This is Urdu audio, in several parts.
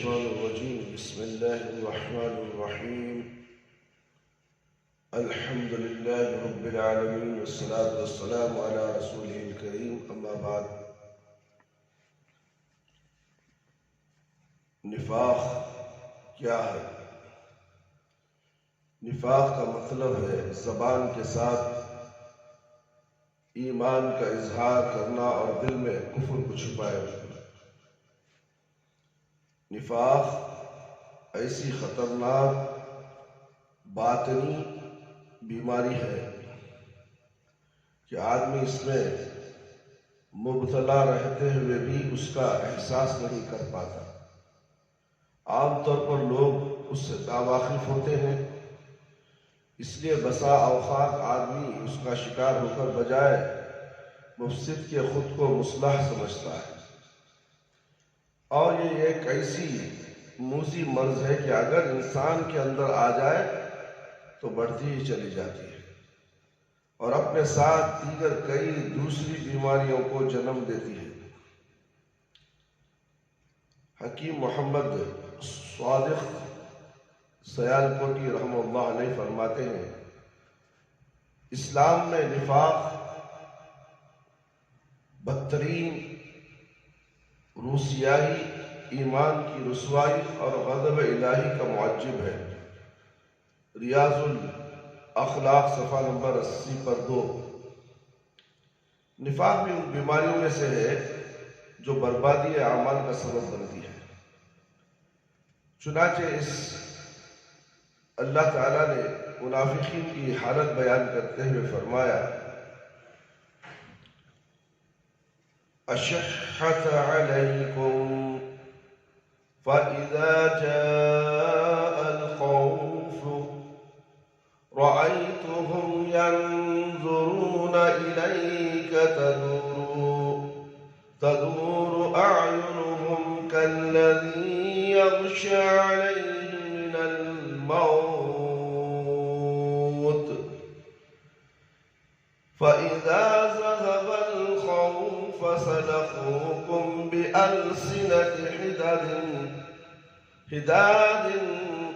الشيطان الرجيم بسم الله الرحمن الرحيم الحمد لله رب العالمين والصلاة والسلام على رسوله الكريم أما بعد نفاق کیا ہے؟ نفاق کا مطلب ہے زبان کے ساتھ ایمان کا اظہار کرنا اور دل میں کفر کو چھپائے رکھنا۔ نفاق ایسی خطرناک باطنی بیماری ہے کہ آدمی اس میں مبتلا رہتے ہوئے بھی اس کا احساس نہیں کر پاتا۔ عام طور پر لوگ اس سے ناواقف ہوتے ہیں، اس لیے بسا اوقات آدمی اس کا شکار ہو کر بجائے مفسد کے خود کو مصلح سمجھتا ہے، اور یہ ایک ایسی موذی مرض ہے کہ اگر انسان کے اندر آ جائے تو بڑھتی ہی چلی جاتی ہے اور اپنے ساتھ دیگر کئی دوسری بیماریوں کو جنم دیتی ہے۔ حکیم محمد صادق سیالکوٹی رحمہ اللہ علیہ فرماتے ہیں، اسلام میں نفاق بدترین روسیائی، ایمان کی رسوائی اور غضب الہی کا معجب ہے۔ ریاض الاخلاق صفحہ نمبر 80 پر 2۔ نفاق بھی ان بیماریوں میں سے ہے جو بربادی اعمال کا سبب بنتی ہے۔ چنانچہ اس اللہ تعالیٰ نے منافقین کی حالت بیان کرتے ہوئے فرمایا، أشحة عليكم فإذا جاء الخوف رأيتهم ينظرون إليك تدور أعينهم كالذي يغشى عليه من الموت فإذا ذهب الخوف فسلقوكم بألسنة حداد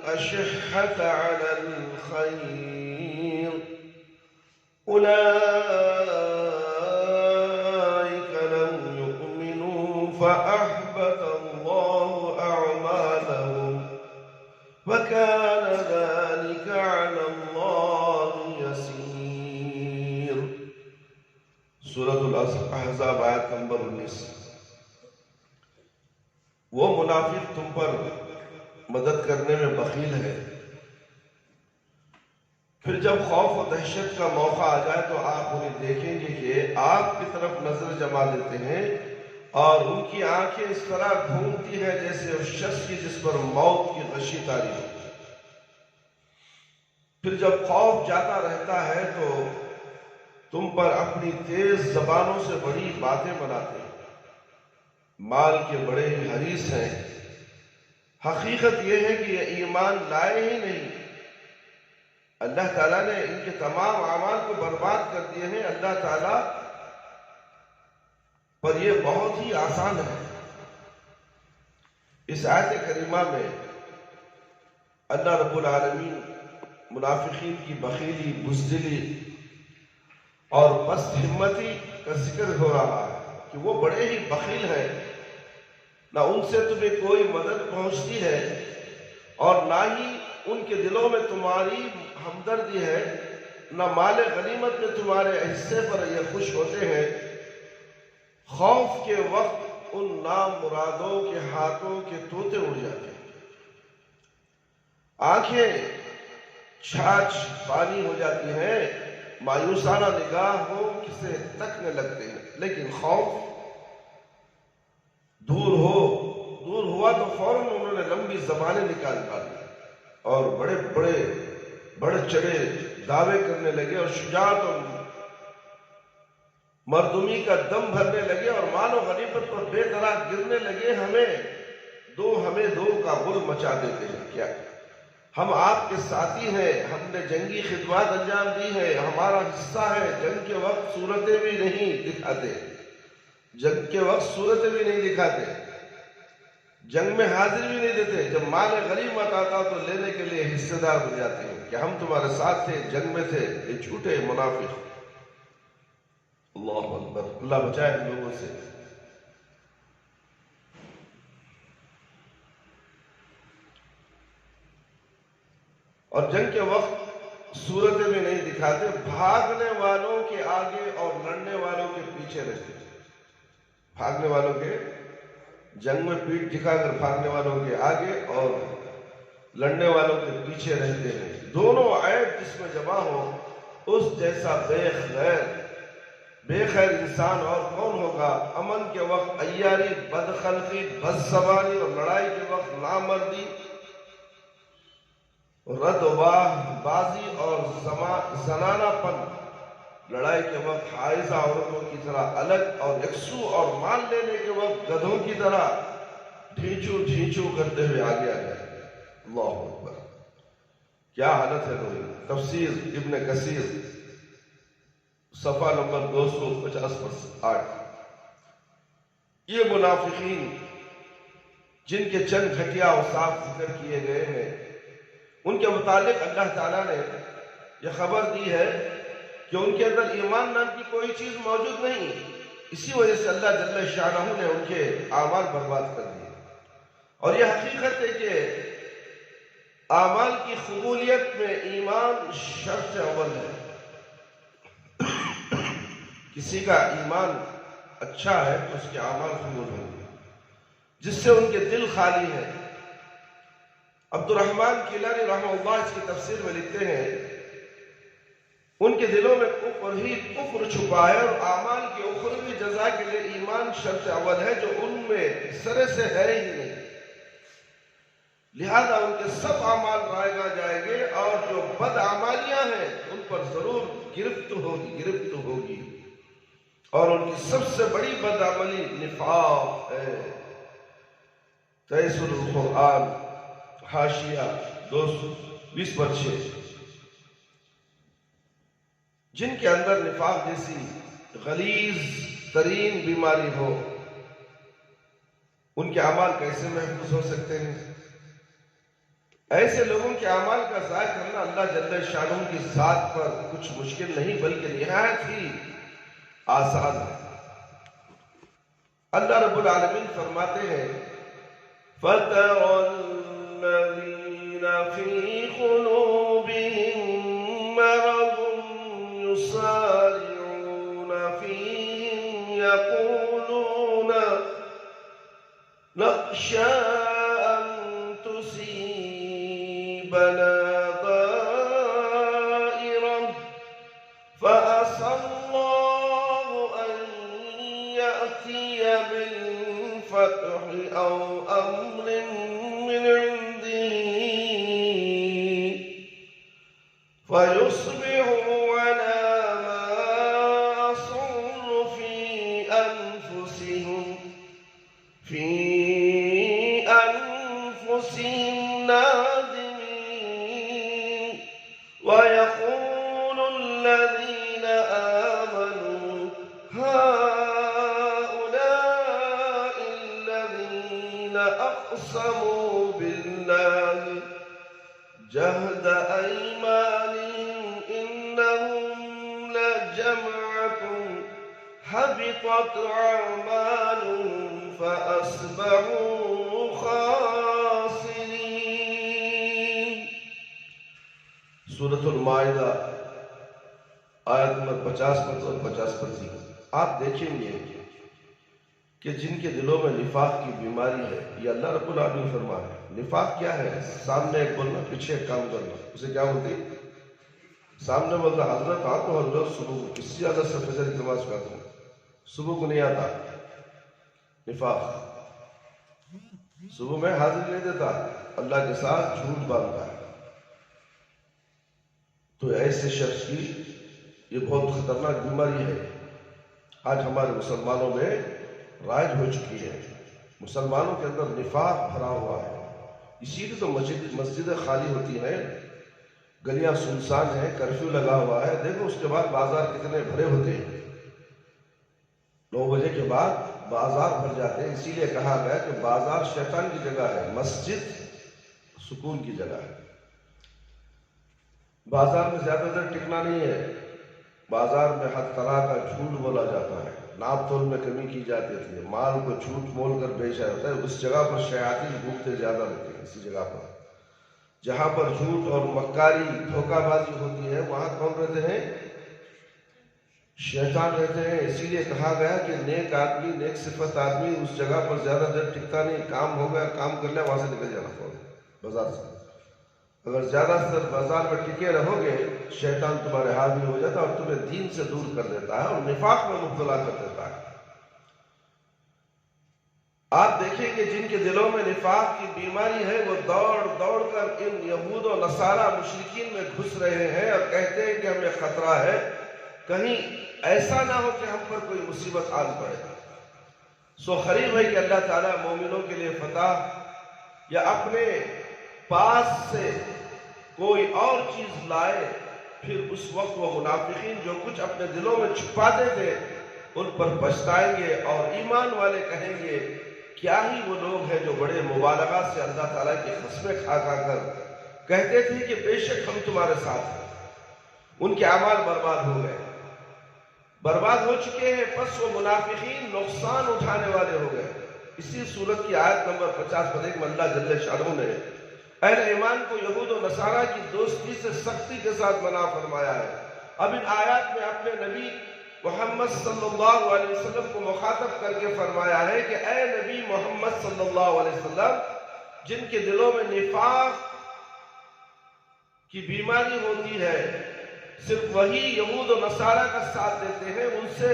أشحة على الخير أولئك لم يؤمنوا فأحبط الله أعمالهم وكان ذلك على الله يسير۔ سورۃ الاحزاب آیت نمبر 19۔ وہ منافق تم پر مدد کرنے میں بخیل ہے، پھر جب خوف و دہشت کا موقع آ جائے تو آپ انہیں دیکھیں گے کہ آپ کی طرف نظر جما دیتے ہیں اور ان کی آنکھیں اس طرح گھومتی ہیں جیسے اس شخص کی جس پر موت کی غشی طاری ہو۔ پھر جب خوف جاتا رہتا ہے تو تم پر اپنی تیز زبانوں سے بڑی باتیں بناتے ہیں، مال کے بڑے ہی حریص ہیں۔ حقیقت یہ ہے کہ یہ ایمان لائے ہی نہیں۔ اللہ تعالیٰ نے ان کے تمام اعمال کو برباد کر دیے ہیں۔ اللہ تعالیٰ پر یہ بہت ہی آسان ہے۔ اس آیت کریمہ میں اللہ رب العالمین منافقین کی بخیلی، بزدلی اور پست ہمتی کا ذکر ہو رہا ہے کہ وہ بڑے ہی بخیل ہیں، نہ ان سے تمہیں کوئی مدد پہنچتی ہے اور نہ ہی ان کے دلوں میں تمہاری ہمدردی ہے، نہ مال غنیمت میں تمہارے حصے پر یہ خوش ہوتے ہیں۔ خوف کے وقت ان نام مرادوں کے ہاتھوں کے طوطے اڑ جاتے ہیں، آنکھیں چھاچھ پانی ہو جاتی ہیں، مایوسانہ نگاہ ہو کسے تکنے لگتے ہیں، لیکن خوف دور ہوا تو فوراً انہوں نے لمبی زبانیں نکال ڈالی اور بڑے چڑھے دعوے کرنے لگے اور شجاعت اور مردمی کا دم بھرنے لگے اور مال و غنیمت پر بے طرح گرنے لگے۔ ہمیں دو کا غل مچا دیتے ہیں کیا؟ ہم آپ کے ساتھی ہیں، ہم نے جنگی خدمات انجام دی ہے، ہمارا حصہ ہے۔ جنگ کے وقت صورتیں بھی نہیں دکھاتے، جنگ میں حاضر بھی نہیں دیتے، جب مال غنیمت آتا تو لینے کے لیے حصے دار بن جاتے ہیں کہ ہم تمہارے ساتھ تھے، جنگ میں تھے۔ یہ جھوٹے منافق۔ اللہ اکبر، اللہ بچائے ہم لوگوں سے۔ اور جنگ کے وقت صورتیں بھی نہیں دکھاتے، بھاگنے والوں کے آگے اور لڑنے والوں کے پیچھے رہتے۔ بھاگنے والوں کے، جنگ میں پیٹھ دکھا کر بھاگنے والوں کے آگے اور لڑنے والوں کے پیچھے رہتے ہیں۔ دونوں عیب جس میں جمع ہو، اس جیسا بے خیر انسان اور کون ہوگا؟ امن کے وقت عیاری، بدخلقی، بدزبانی، اور لڑائی کے وقت نامردی، رد و بازی اور زنانہ پن۔ لڑائی کے وقت حائضہ عورتوں کی طرح الگ اور یکسو، اور مال لینے کے وقت گدھوں کی طرح ڈھینچو کرتے ہوئے آگے آ گئے۔ اللہ اکبر، کیا حالت ہے تمہاری۔ تفسیر ابن کثیر صفحہ نمبر 250 یہ منافقین جن کے چند گھٹیا اور صاف ذکر کیے گئے ہیں، ان کے متعلق اللہ تعالیٰ نے یہ خبر دی ہے کہ ان کے اندر ایمان نام کی کوئی چیز موجود نہیں۔ اسی وجہ سے اللہ جل شانہ نے ان کے اعمال برباد کر دیے۔ اور یہ حقیقت ہے کہ اعمال کی قبولیت میں ایمان شرط اول ہے۔ کسی کا ایمان اچھا ہے تو اس کے اعمال قبول ہوں گے، جس سے ان کے دل خالی ہے۔ عبد الرحمن کیلانی رحمہ اللہ اس کی تفسیر میں لکھتے ہیں، ان کے دلوں میں کفر چھپا ہے، اور اعمال کی اخروی جزا کے لیے ایمان شرط اول ہے، جو ان میں سرے سے ہے ہی نہیں۔ لہذا ان کے سب اعمال رائگاں جائیں گے، اور جو بد اعمالیاں ہیں ان پر ضرور گرفت ہوگی۔ اور ان کی سب سے بڑی بدعملی نفاق ہے۔ تیسر القرآن حاشیہ 220/6۔ جن کے اندر نفاق جیسی غلیظ ترین بیماری ہو، ان کے اعمال کیسے محفوظ ہو سکتے ہیں؟ ایسے لوگوں کے اعمال کا ضائع کرنا اللہ جل شانہ کی ذات پر کچھ مشکل نہیں بلکہ نہایت ہی آسان ہے۔ اللہ رب العالمین فرماتے ہیں، فَتَرَى الَّذِينَ فِي قُلُوبِهِم مَّرَضٌ يُسَارِعُونَ فِيهِمْ يَقُولُونَ نَخْشَىٰ أَن تُصِيبَنَا دَائِرَةٌ فَعَسَى اللَّهُ أَن يَأْتِيَ بِالْفَتْحِ أَوْ أَمْرٍ مِّنْ عِندِهِ فَيُصْبِحُوا عَلَىٰ مَا أَصَرُّوا فِي أَنفُسِهِمْ نَادِمِينَ وَيَقُولُ الَّذِينَ آمَنُوا هَٰؤُلَاءِ الَّذِينَ أَقْسَمُوا بِاللَّهِ جَهْدَ أَيْمَانِهِمْ إِنَّهُمْ لَجَمَاعَةٌ حَبِطَتْ أَعْمَالُهُمْ فَأَصْبَحُوا خَاسِرِينَ۔ سورۃ المائدہ آیت نمبر 50 اور 50 آپ دیکھیں گے کہ جن کے دلوں میں نفاق کی بیماری ہے، یہ اللہ رب العالمین فرمایا ہے۔ نفاق کیا ہے؟ سامنے ایک بولنا، پیچھے ایک کام کرنا۔ اسے کیا بولتی؟ سامنے بولتا حضرت آتا ہوں، حضرت صبح کو کسی عادت سے فجر کی نماز پڑھتا ہوں، صبح کو نہیں آتا، نفاق۔ صبح میں حاضر نہیں دیتا، اللہ کے ساتھ جھوٹ باندھتا ہے۔ تو ایسے شخص کی یہ بہت خطرناک بیماری ہے، آج ہمارے مسلمانوں میں رائج ہو چکی ہے۔ مسلمانوں کے اندر نفاق بھرا ہوا ہے، اسی لیے تو مسجدیں خالی ہوتی ہیں، گلیاں سنسان ہیں، کرفیو لگا ہوا ہے۔ دیکھو اس کے بعد بازار کتنے بھرے ہوتے ہیں، 9 بجے کے بعد بازار بھر جاتے ہیں، اسی لیے کہا گیا کہ بازار شیطان کی جگہ ہے، مسجد سکون کی جگہ ہے۔ بازار میں زیادہ دیر ٹکنا نہیں ہے، بازار میں ہر طرح کا جھوٹ بولا جاتا ہے، ناپ تول میں کمی کی جاتی ہے، مال کو جھوٹ مول کر بیچا جاتا ہے۔ اس جگہ پر شیاطین گھومتے زیادہ رہتے ہیں۔ اسی جگہ پر جہاں پر جھوٹ اور مکاری دھوکہ بازی ہوتی ہے وہاں کون رہتے ہیں؟ شیطان رہتے ہیں۔ اسی لیے کہا گیا کہ نیک آدمی، نیک صفت آدمی اس جگہ پر زیادہ دیر ٹکتا نہیں، کام ہو گیا، کام کر لیا، وہاں سے نکل جانا پڑتا بازار سے۔ اگر زیادہ تر بازار میں ٹکے رہو گے شیطان تمہارے حاوی ہو جاتا ہے اور تمہیں دین سے دور کر دیتا ہے اور نفاق میں مبتلا کر دیتا ہے۔ آپ دیکھیں کہ جن کے دلوں میں نفاق کی بیماری ہے وہ دوڑ دوڑ کر ان یہود و نصارہ مشرکین میں گھس رہے ہیں اور کہتے ہیں کہ ہمیں خطرہ ہے، کہیں ایسا نہ ہو کہ ہم پر کوئی مصیبت آن پڑے۔ سو قریب ہے کہ اللہ تعالیٰ مومنوں کے لیے فتح یا اپنے پاس سے کوئی اور چیز لائے، پھر اس وقت وہ منافقین جو کچھ اپنے دلوں میں چھپاتے تھے ان پر پچھتائیں گے اور ایمان والے کہیں گے کیا ہی وہ لوگ ہیں جو بڑے مبالغہ سے اللہ تعالیٰ کی قسمیں کھا کر کہتے تھے کہ بے شک ہم تمہارے ساتھ ہیں۔ ان کے اعمال برباد ہو گئے، برباد ہو چکے ہیں، پس وہ منافقین نقصان اٹھانے والے ہو گئے۔ اسی سورت کی آیت نمبر 50 پر میں اللہ جل شانہ نے اہل ایمان کو یہود و نصارہ کی دوستی سے سختی کے ساتھ منع فرمایا ہے۔ اب ان آیات میں اپنے نبی محمد صلی اللہ علیہ وسلم کو مخاطب کر کے فرمایا ہے کہ اے نبی محمد صلی اللہ علیہ وسلم، جن کے دلوں میں نفاق کی بیماری ہوتی ہے صرف وہی یہود و نصارہ کا ساتھ دیتے ہیں، ان سے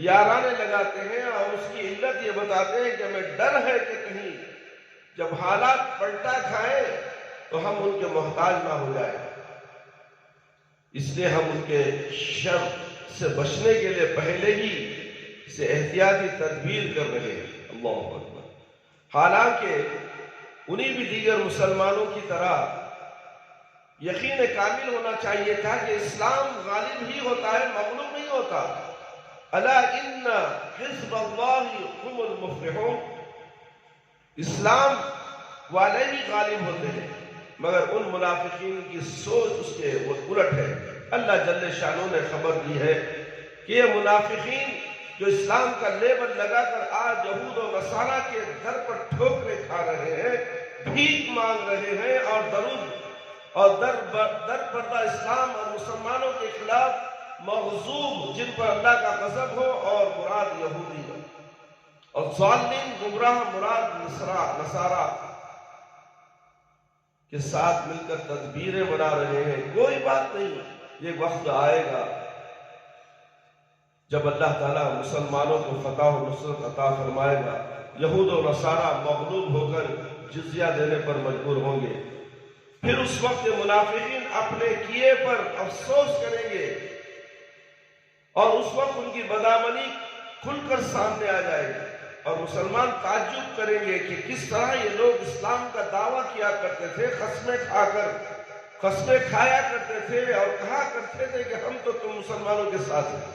یارانے لگاتے ہیں اور اس کی علت یہ بتاتے ہیں کہ ہمیں ڈر ہے کہ کہیں جب حالات پلٹا کھائیں تو ہم ان کے محتاج نہ ہو جائیں، اس لیے ہم ان کے شر سے بچنے کے لیے پہلے ہی سے احتیاطی تدبیر کر رہے ہیں۔ اللہ اکبر۔ حالانکہ انہیں بھی دیگر مسلمانوں کی طرح یقین کامل ہونا چاہیے تھا کہ اسلام غالب ہی ہوتا ہے، مغلوب نہیں ہوتا۔ الا ان حزب اللہ هم المفلحون، اسلام والے ہی غالب ہوتے ہیں، مگر ان منافقین کی سوچ اس کے الٹ ہے۔ اللہ جل شانہ نے خبر دی ہے کہ یہ منافقین جو اسلام کا لیبل لگا کر آج یہود و نصارہ کے در پر ٹھوکریں کھا رہے ہیں، بھیک مانگ رہے ہیں اور درود اور در پردہ اسلام اور مسلمانوں کے خلاف مغضوب، جن پر اللہ کا غضب ہو اور مراد یہودی ہو، اور ظالمین گمراہ مراد نصارہ کے ساتھ مل کر تدبیریں بنا رہے ہیں۔ کوئی بات نہیں، یہ وقت آئے گا جب اللہ تعالیٰ مسلمانوں کو فتح و نصرت عطا فرمائے گا، یہود و نصارہ مغلوب ہو کر جزیہ دینے پر مجبور ہوں گے، پھر اس وقت منافقین اپنے کیے پر افسوس کریں گے اور اس وقت ان کی بدعملی کھل کر سامنے آ جائے گی اور مسلمان تعجب کریں گے کہ کس طرح یہ لوگ اسلام کا دعویٰ کیا کرتے تھے، قسمیں کھایا کرتے تھے اور کہا کرتے تھے کہ ہم تو تم مسلمانوں کے ساتھ ہیں،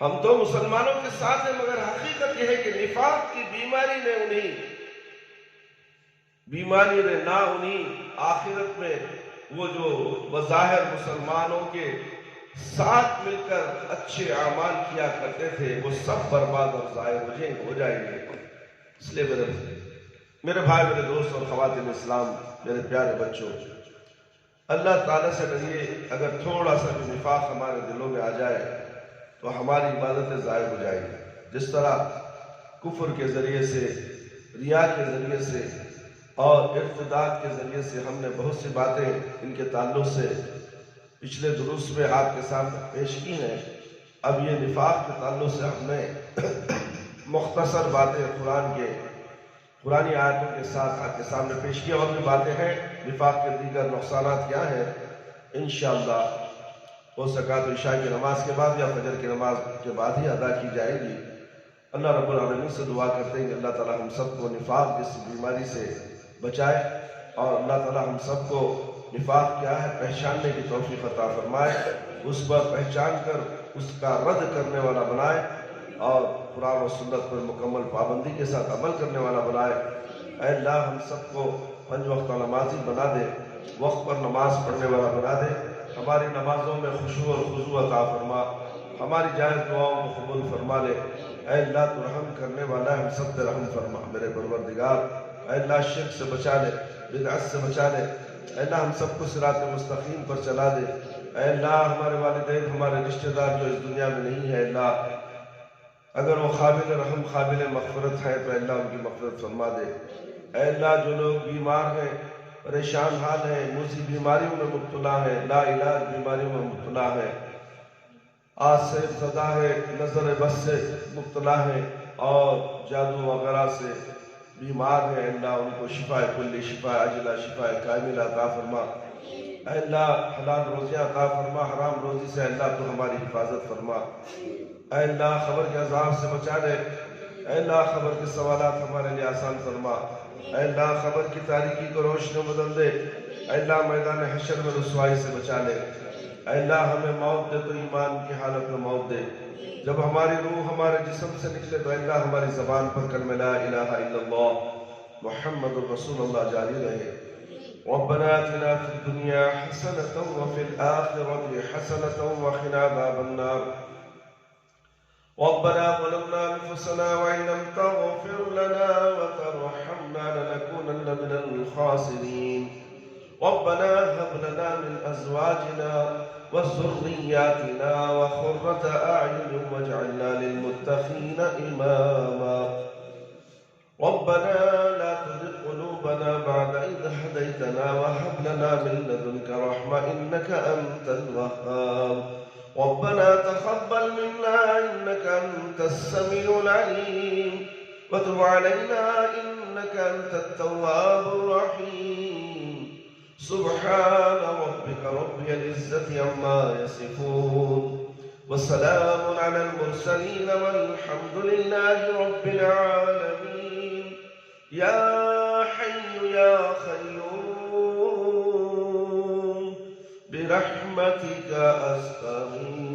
ہم تو مسلمانوں کے ساتھ ہیں، مگر حقیقت یہ ہے کہ نفاق کی بیماری نے نہ انہیں آخرت میں وہ جو بظاہر مسلمانوں کے ساتھ مل کر اچھے اعمال کیا کرتے تھے وہ سب برباد اور ضائع ہو جائیں گے۔ اس لیے میرے بھائی، میرے دوست اور خواتین اسلام، میرے پیارے بچوں، اللہ تعالیٰ سے ڈریے۔ اگر تھوڑا سا بھی نفاق ہمارے دلوں میں آ جائے تو ہماری عبادتیں ضائع ہو جائیں گی۔ جس طرح کفر کے ذریعے سے، ریا کے ذریعے سے اور ارتداد کے ذریعے سے ہم نے بہت سی باتیں ان کے تعلق سے پچھلے دروس میں آپ کے سامنے پیش کی ہیں، اب یہ نفاق کے تعلق سے ہم نے مختصر باتیں قرآنی آیتوں کے ساتھ آپ کے سامنے پیش کی، اور بھی باتیں ہیں نفاق کے دیگر نقصانات کیا ہیں، انشاءاللہ ہو سکا تو عشاء کی نماز کے بعد یا فجر کی نماز کے بعد ہی ادا کی جائے گی۔ اللہ رب العالمین سے دعا کرتے ہیں کہ اللہ تعالی ہم سب کو نفاق جس بیماری سے بچائے، اور اللہ تعالی ہم سب کو نفاق کیا ہے پہچاننے کی توفیق عطا فرمائے، اس پر پہچان کر اس کا رد کرنے والا بنائے۔ اور قرآن و سنت پر مکمل پابندی کے ساتھ عمل کرنے والا بنائے۔ اے اللہ ہم سب کو 5 وقت نمازی بنا دے، وقت پر نماز پڑھنے والا بنا دے، ہماری نمازوں میں خشوع اور خضوع عطا فرما، ہماری جائز دعاؤں کو قبول فرما لے۔ اے اللہ تو رحم کرنے والا ہے، ہم سب پہ رحم فرما میرے پروردگار۔ اے اللہ شرک سے بچا لے، بدعت سے بچا لے، اے اللہ ہم سب کو صراط مستقیم پر چلا دے۔ اے اللہ ہمارے والدین، ہمارے رشتہ دار جو اس دنیا میں نہیں ہے، اللہ اگر وہ قابل رحم قابل مغفرت ہے تو اللہ ان کی مغفرت فرما دے۔ اے اللہ جو لوگ بیمار ہیں، پریشان حال ہیں، موذی بیماریوں میں مبتلا ہیں، لا علاج بیماریوں میں مبتلا ہیں، آسے زدہ ہے، نظر بس سے مبتلا ہیں اور جادو وغیرہ سے بیمار ہیں، اللہ ان کو شفا کلی، شفا عاجلہ، شفا کاملہ عطا فرما۔ اے اللہ حلال روزیاں عطا فرما، حرام روزی سے اللہ تو ہماری حفاظت فرما۔ اے اللہ خبر کے عذاب سے بچا لے، اے اللہ خبر کے سوالات ہمارے لیے آسان فرما، اے اللہ خبر کی تاریکی کو روشنی بدل دے، اے اللہ میدان حشر میں رسوائی سے بچا لے۔ اے اللہ ہمیں موت دے تو ایمان کی حالت میں موت دے، جب ہماری روح ہمارے جسم سے نکلے تو اللہ ہماری زبان پر کلمہ لا الہ الا اللہ محمد رسول اللہ جاری رہے۔ ربنا آتنا في الدنيا حسنة وفي الآخرة حسنة وقنا عذاب النار۔ ربنا ظلمنا أنفسنا وإن لم تغفر لنا وترحمنا لنكونن من الخاسرين۔ ربنا هب لنا من أزواجنا وذرياتنا وقرة أعين واجعلنا للمتقين إماما۔ ربنا لا تزغ قلوبنا بعد إذ هديتنا وهب لنا من لدنك رحمة إنك أنت الوهاب۔ ربنا تقبل منا إنك أنت السميع العليم وتب علينا إنك أنت التواب الرحيم۔ سبحان ربك رب العزة عما يصفون وسلام على المرسلين والحمد لله رب العالمين۔ يا حي يا قيوم برحمتك أستغيث